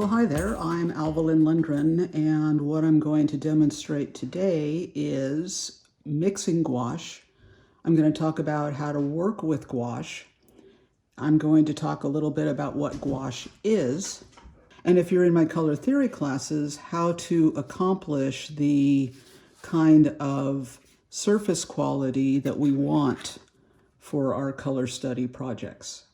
Well, hi there, I'm Alvalyn Lundgren, and what I'm going to demonstrate today is mixing gouache. I'm going to talk about how to work with gouache. I'm going to talk a little bit about what gouache is, and if you're in my color theory classes, how to accomplish the kind of surface quality that we want for our color study projects.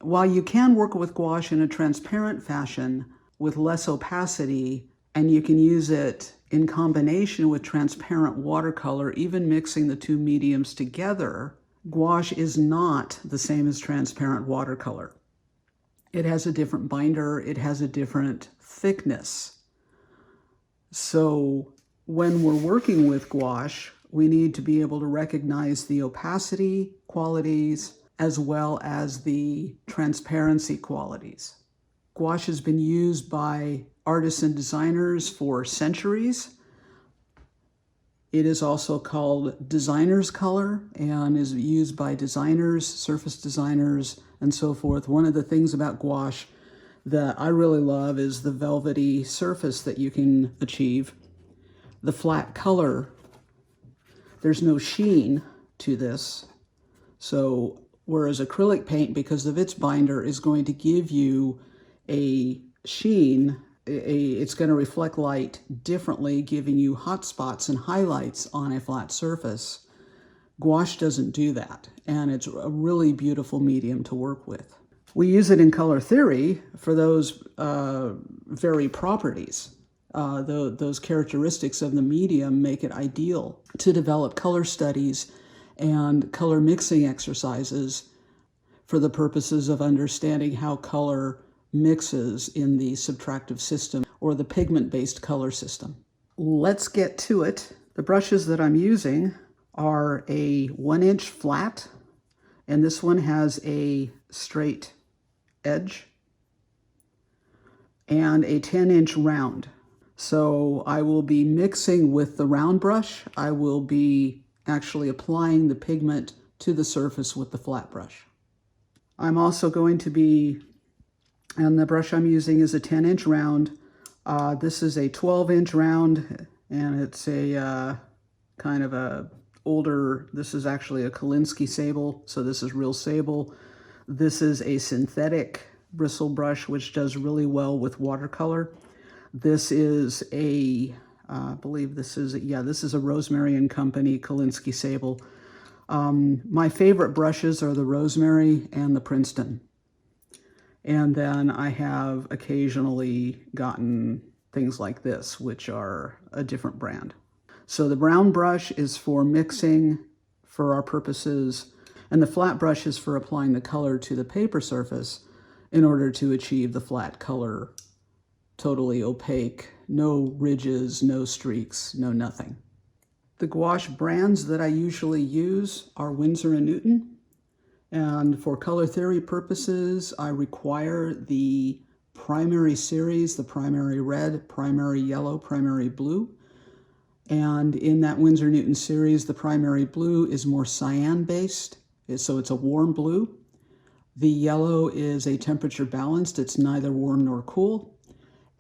While you can work with gouache in a transparent fashion with less opacity, and you can use it in combination with transparent watercolor, even mixing the two mediums together, gouache is not the same as transparent watercolor. It has a different binder, it has a different thickness. So when we're working with gouache, we need to be able to recognize the opacity qualities as well as the transparency qualities. Gouache has been used by artists and designers for centuries. It is also called designer's color and is used by designers, surface designers, and so forth. One of the things about gouache that I really love is the velvety surface that you can achieve. The flat color, there's no sheen to this. So whereas acrylic paint, because of its binder, is going to give you a sheen, it's going to reflect light differently, giving you hot spots and highlights on a flat surface. Gouache doesn't do that, and it's a really beautiful medium to work with. We use it in color theory for those very properties. Those characteristics of the medium make it ideal to develop color studies and color mixing exercises for the purposes of understanding how color mixes in the subtractive system or the pigment-based color system. Let's get to it. The brushes that I'm using are a 1-inch flat, and this one has a straight edge, and a 10-inch round. So I will be mixing with the round brush. I will be actually applying the pigment to the surface with the flat brush. I'm also going to be, and the brush I'm using is a 10-inch round. This is a 12-inch round, and it's a kind of a older, this is actually a Kolinsky sable, so this is real sable. This is a synthetic bristle brush, which does really well with watercolor. This is a I believe this is a Rosemary and Company Kolinsky sable. My favorite brushes are the Rosemary and the Princeton. And then I have occasionally gotten things like this, which are a different brand. So the brown brush is for mixing for our purposes, and the flat brush is for applying the color to the paper surface in order to achieve the flat color, totally opaque, no ridges, no streaks, no nothing. The gouache brands that I usually use are Windsor and Newton, and for color theory purposes, I require the primary series, the primary red, primary yellow, primary blue. And in that Windsor Newton series, the primary blue is more cyan-based, so it's a warm blue. The yellow is a temperature balanced, it's neither warm nor cool.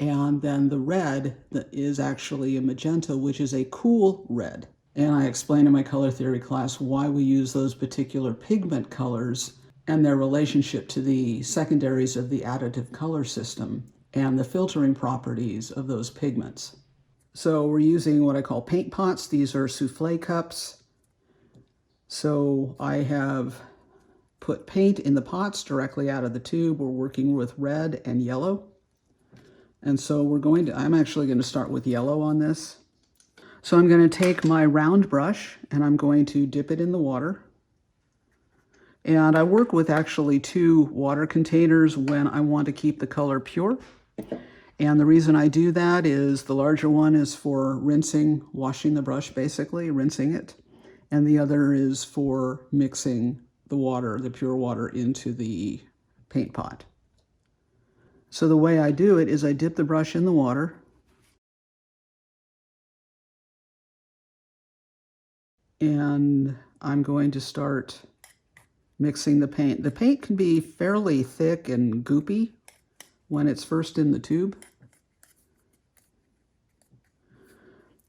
And then the red is actually a magenta, which is a cool red. And I explain in my color theory class why we use those particular pigment colors and their relationship to the secondaries of the additive color system and the filtering properties of those pigments. So we're using what I call paint pots. These are souffle cups. So I have put paint in the pots directly out of the tube. We're working with red and yellow. And so I'm actually going to start with yellow on this. So I'm going to take my round brush and I'm going to dip it in the water. And I work with actually 2 water containers when I want to keep the color pure. And the reason I do that is the larger one is for rinsing, washing the brush basically, rinsing it. And the other is for mixing the water, the pure water, into the paint pot. So the way I do it is I dip the brush in the water, and I'm going to start mixing the paint. The paint can be fairly thick and goopy, when it's first in the tube.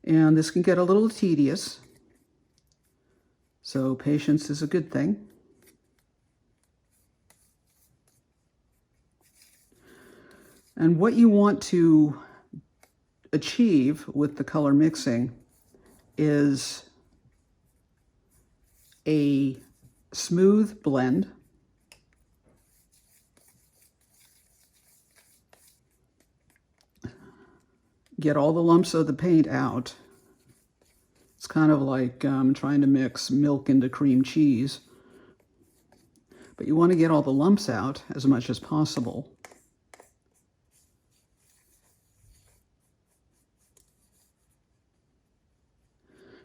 And this can get a little tedious, so patience is a good thing. And what you want to achieve with the color mixing is a smooth blend. Get all the lumps of the paint out. It's kind of like trying to mix milk into cream cheese. But you want to get all the lumps out as much as possible.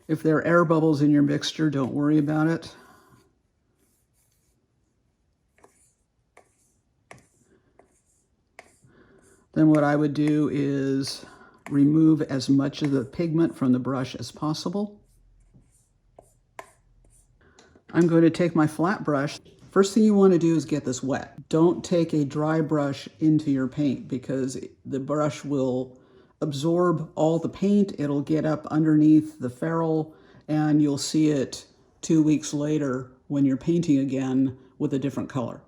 If there are air bubbles in your mixture, don't worry about it. Then what I would do is remove as much of the pigment from the brush as possible. I'm going to take my flat brush. First thing you want to do is get this wet. Don't take a dry brush into your paint because the brush will absorb all the paint. It'll get up underneath the ferrule and you'll see it 2 weeks later when you're painting again with a different color.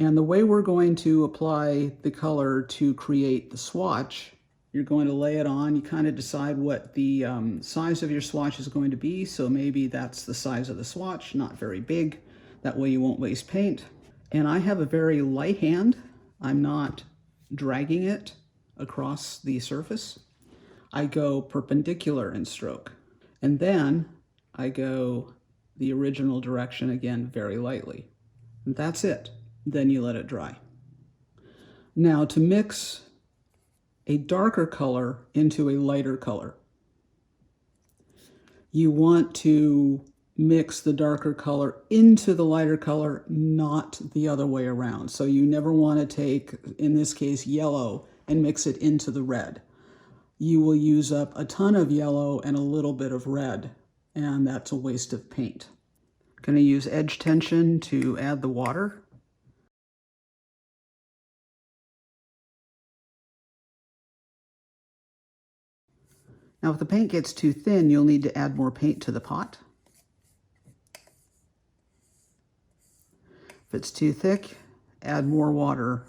And the way we're going to apply the color to create the swatch, you're going to lay it on. You kind of decide what the size of your swatch is going to be. So maybe that's the size of the swatch, not very big. That way you won't waste paint. And I have a very light hand. I'm not dragging it across the surface. I go perpendicular in stroke. And then I go the original direction again very lightly. And that's it. Then you let it dry. Now to mix a darker color into a lighter color, you want to mix the darker color into the lighter color, not the other way around. So you never want to take, in this case, yellow and mix it into the red. You will use up a ton of yellow and a little bit of red, and that's a waste of paint. I'm going to use edge tension to add the water. Now, if the paint gets too thin, you'll need to add more paint to the pot. If it's too thick, add more water,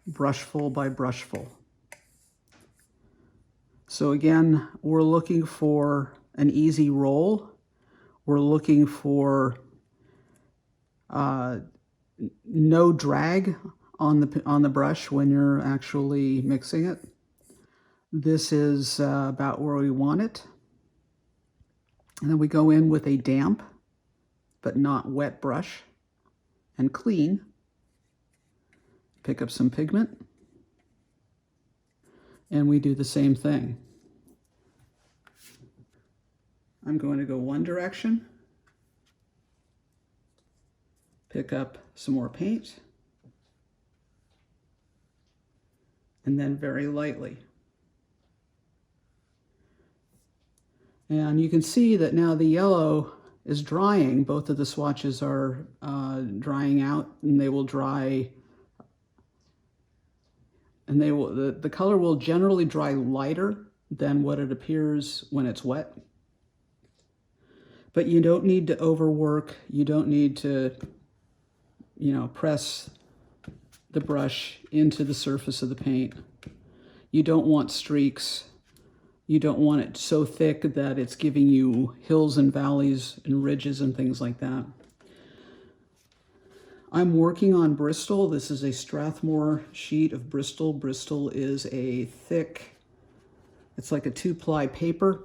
brushful by brushful. So again, we're looking for an easy roll. We're looking for no drag on the brush when you're actually mixing it. This is about where we want it. And then we go in with a damp but not wet brush and clean. Pick up some pigment. And we do the same thing. I'm going to go one direction. Pick up some more paint. And then very lightly. And you can see that now the yellow is drying. Both of the swatches are drying out, and they will dry, and the color will generally dry lighter than what it appears when it's wet. But you don't need to overwork. You don't need to, press the brush into the surface of the paint. You don't want streaks. You don't want it so thick that it's giving you hills and valleys and ridges and things like that. I'm working on Bristle. This is a Strathmore sheet of Bristle. Bristle is a thick, it's like a 2-ply paper.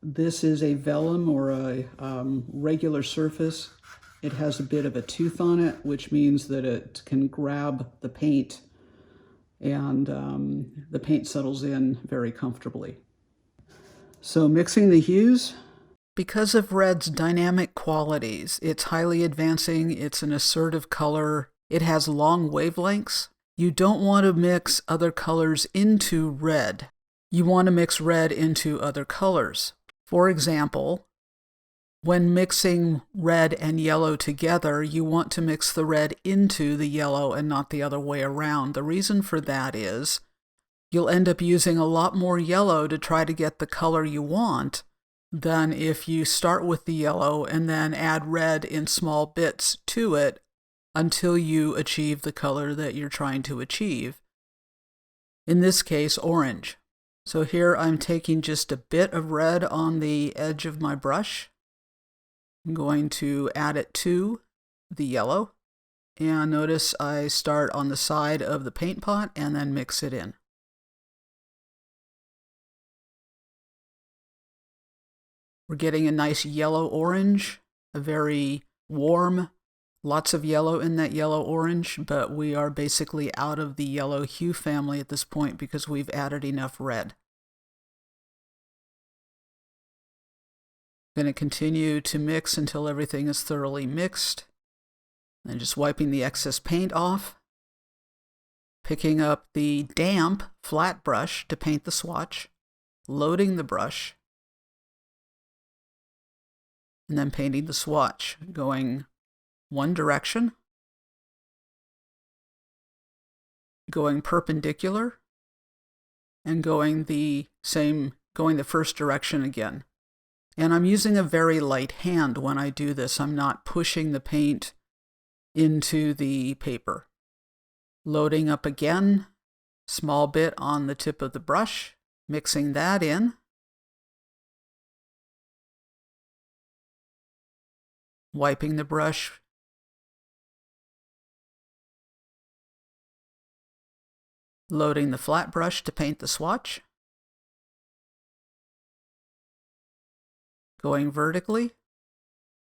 This is a vellum or a regular surface. It has a bit of a tooth on it, which means that it can grab the paint and the paint settles in very comfortably. So mixing the hues. Because of red's dynamic qualities, it's highly advancing, it's an assertive color, it has long wavelengths. You don't want to mix other colors into red. You want to mix red into other colors. For example, When mixing red and yellow together, you want to mix the red into the yellow and not the other way around. The reason for that is you'll end up using a lot more yellow to try to get the color you want than if you start with the yellow and then add red in small bits to it until you achieve the color that you're trying to achieve. In this case, orange. So here I'm taking just a bit of red on the edge of my brush. I'm going to add it to the yellow. And notice I start on the side of the paint pot and then mix it in. We're getting a nice yellow-orange, a very warm, lots of yellow in that yellow-orange, but we are basically out of the yellow hue family at this point because we've added enough red. I'm going to continue to mix until everything is thoroughly mixed. And just wiping the excess paint off. Picking up the damp flat brush to paint the swatch. Loading the brush. And then painting the swatch, going one direction. Going perpendicular. And going the first direction again. And I'm using a very light hand when I do this. I'm not pushing the paint into the paper. Loading up again, small bit on the tip of the brush, mixing that in. Wiping the brush. Loading the flat brush to paint the swatch. Going vertically,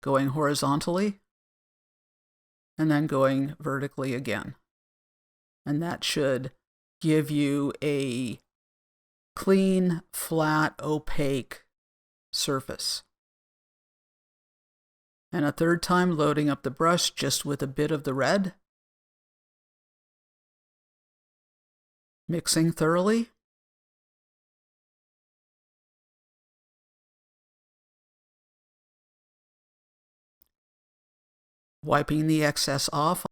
going horizontally, and then going vertically again. And that should give you a clean, flat, opaque surface. And a third time loading up the brush just with a bit of the red. Mixing thoroughly. Wiping the excess off.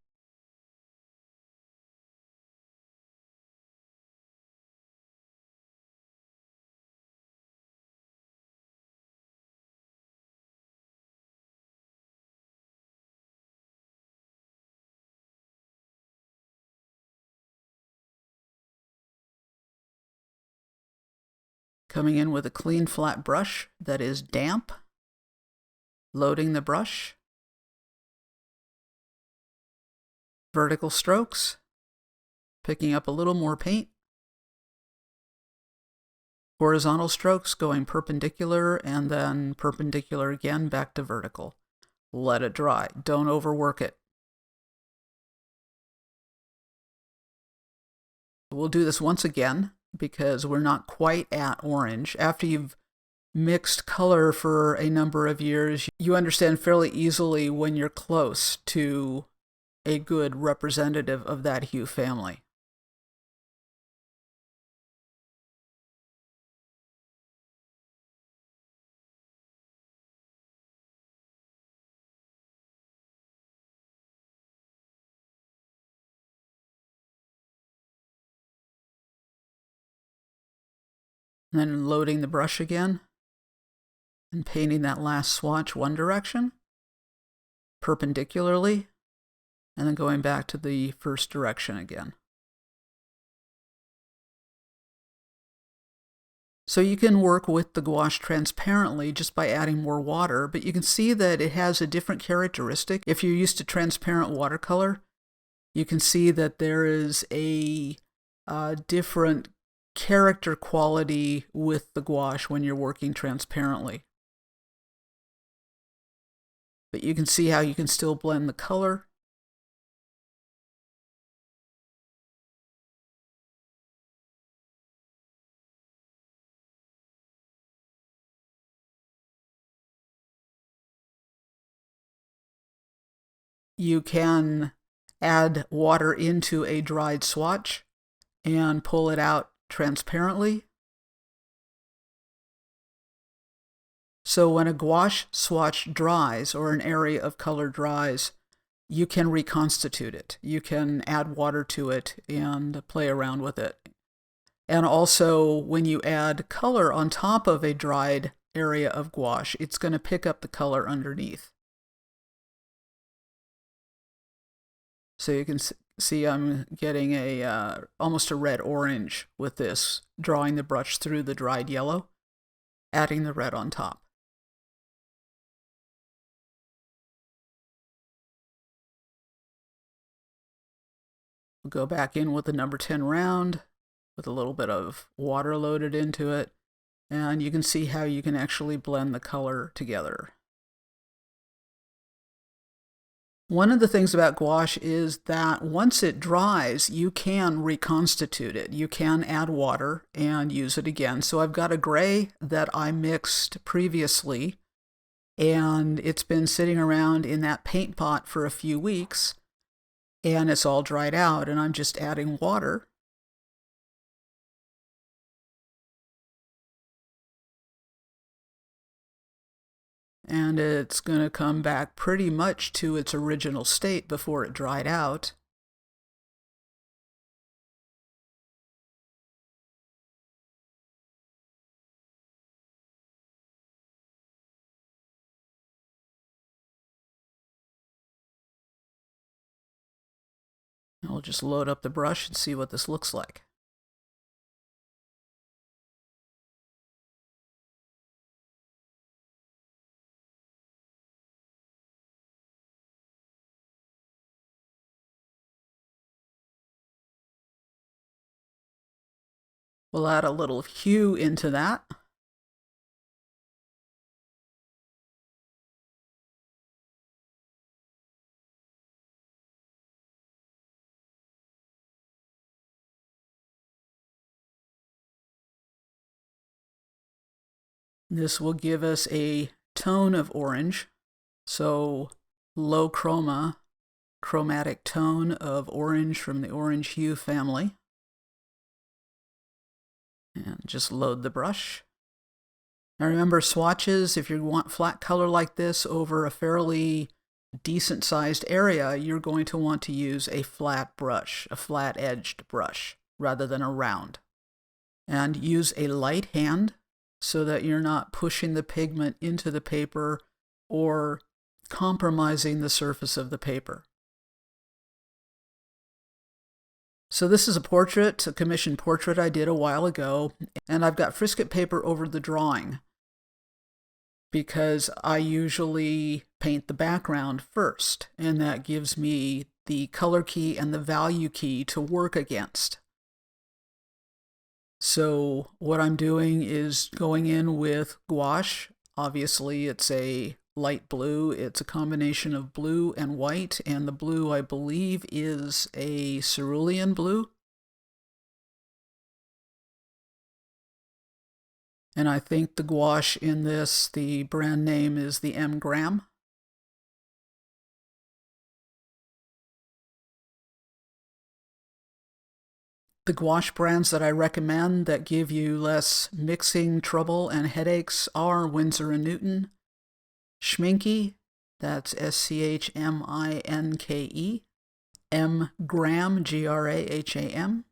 Coming in with a clean flat brush that is damp. Loading the brush. Vertical strokes, picking up a little more paint. Horizontal strokes going perpendicular and then perpendicular again back to vertical. Let it dry. Don't overwork it. We'll do this once again because we're not quite at orange. After you've mixed color for a number of years, you understand fairly easily when you're close to a good representative of that hue family. And then loading the brush again and painting that last swatch one direction, perpendicularly, and then going back to the first direction again. So you can work with the gouache transparently just by adding more water, but you can see that it has a different characteristic. If you're used to transparent watercolor, you can see that there is a different character quality with the gouache when you're working transparently. But you can see how you can still blend the color. You can add water into a dried swatch and pull it out transparently. So when a gouache swatch dries or an area of color dries, you can reconstitute it. You can add water to it and play around with it. And also, when you add color on top of a dried area of gouache, it's going to pick up the color underneath. So you can see I'm getting almost a red-orange with this, drawing the brush through the dried yellow, adding the red on top. We'll go back in with the number 10 round with a little bit of water loaded into it, and you can see how you can actually blend the color together. One of the things about gouache is that once it dries, you can reconstitute it. You can add water and use it again. So I've got a gray that I mixed previously, and it's been sitting around in that paint pot for a few weeks, and it's all dried out, and I'm just adding water. And it's going to come back pretty much to its original state before it dried out. I'll just load up the brush and see what this looks like. We'll add a little hue into that. This will give us a tone of orange. So low chroma, chromatic tone of orange from the orange hue family. And just load the brush. Now remember, swatches, if you want flat color like this over a fairly decent sized area, you're going to want to use a flat brush, a flat edged brush, rather than a round. And use a light hand so that you're not pushing the pigment into the paper or compromising the surface of the paper. So this is a portrait, a commissioned portrait I did a while ago, and I've got frisket paper over the drawing because I usually paint the background first, and that gives me the color key and the value key to work against. So what I'm doing is going in with gouache. Obviously, it's a light blue. It's a combination of blue and white, and the blue, I believe, is a cerulean blue. And I think the gouache in this, the brand name is the M. Graham. The gouache brands that I recommend that give you less mixing trouble and headaches are Windsor and Newton, Schminke, that's Schminke, M. Graham, Graham.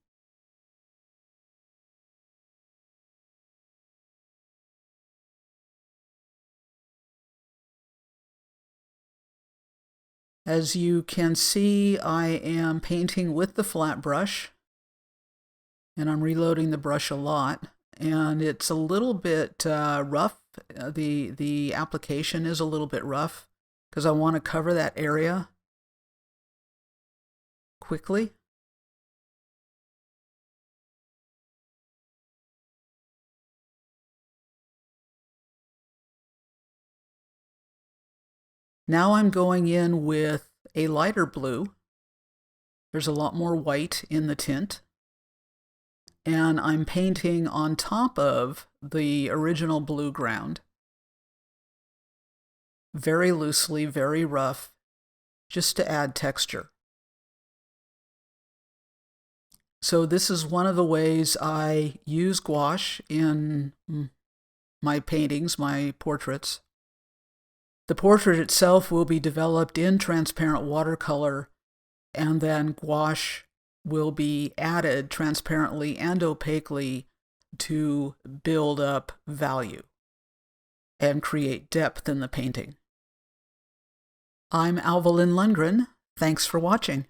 As you can see, I am painting with the flat brush, and I'm reloading the brush a lot, and it's a little bit rough. The application is a little bit rough because I want to cover that area quickly. Now I'm going in with a lighter blue. There's a lot more white in the tint. And I'm painting on top of the original blue ground. Very loosely, very rough, just to add texture. So this is one of the ways I use gouache in my paintings, my portraits. The portrait itself will be developed in transparent watercolor, and then gouache will be added transparently and opaquely to build up value and create depth in the painting. I'm Alva Lynn Lundgren. Thanks for watching.